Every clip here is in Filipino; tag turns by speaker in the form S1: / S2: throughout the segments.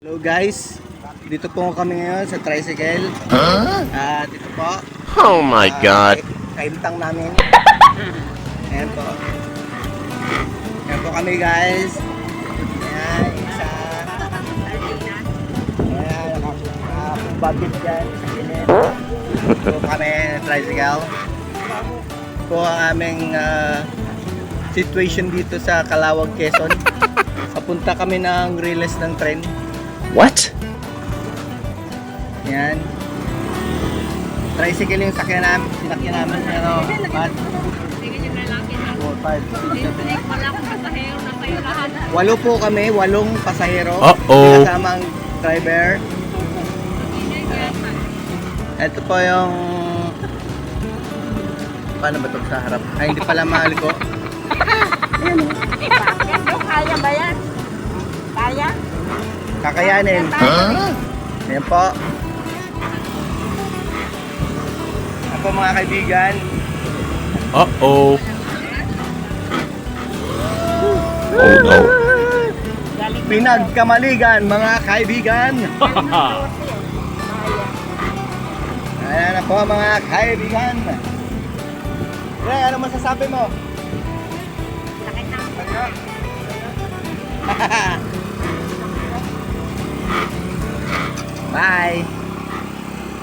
S1: Hello guys, dito po kami ngayon sa tricycle. Dito po.
S2: Oh my God.
S1: Kaimtang namin. Ayan po. Ayan po kami guys. Ayan, isa. Ayan, bakit dyan. Dito kami tricycle. Ito ang aming situation dito sa Calawag, Quezon. Papunta kami ng Riles ng tren.
S2: What?
S1: Yan. Tricycle yung sinakyan namin. Pero, but, 4, 5, 6, 7. Walo po kami, 8 pasahero.
S2: Uh-oh.
S1: Kasama ang driver. Ito po yung... Paano ba ito sa harap? Ay, hindi pala mahal ko.
S3: Kaya ba yan? Kaya?
S1: Kakayanin. Ayan po. Ako mga kaibigan.
S2: Uh-oh. Oh no.
S1: Pinagkamaligan mga kaibigan. Ayan na po mga kaibigan. Ray, ano masasabi mo?
S3: Sakit na.
S1: Bye.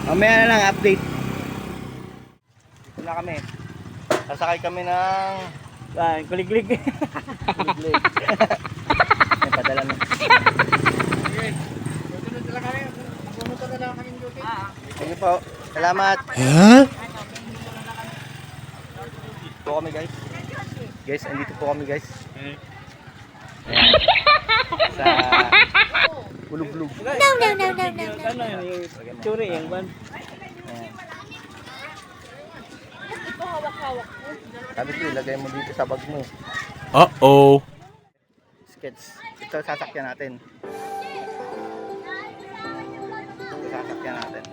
S1: Mamaya na lang update. Dito na kami. Sasakay kami ng kuliglig. Kuliglig. May padala na. Sige po. Salamat.
S2: Huh?
S1: Dito kami guys. Guys, andito po kami guys. Ayan. Sa Bulug-bulug.
S3: No.
S1: Churi yung ban.
S3: Ito hawak-hawak.
S1: Sabi ko, ilagay mo dito sa bag mo.
S2: Uh-oh.
S1: Skets. Ito sasakyan natin. Ito sasakyan natin.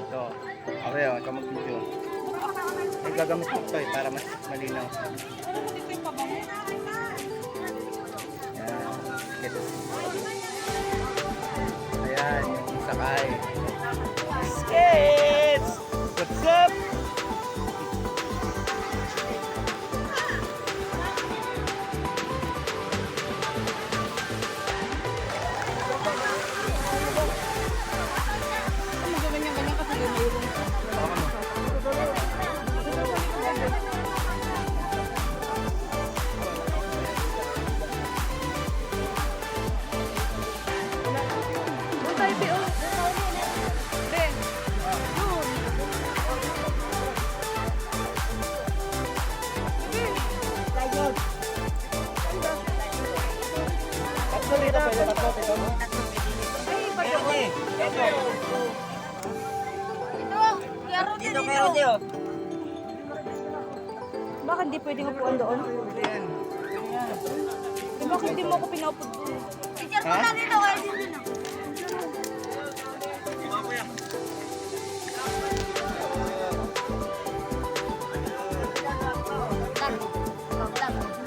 S1: Ito. Okay, ikaw mag-video. Ay, gagamit ko ito para mas malinaw. Ayan. Skets. Ayan, yung sakay. Skets! What's up?
S3: Dito kayo. Bakit di pwedeng upuan doon? Bakit di mo ako pinaupo doon?
S1: Ha?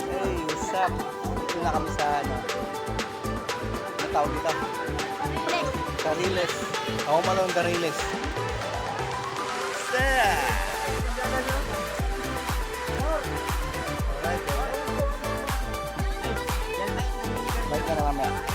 S1: Hey, what's up? Dito na kami sa ano? Ano tawag dito? Sa Riles. Ako malong sa Riles. Alright. Balik ka na mamaya.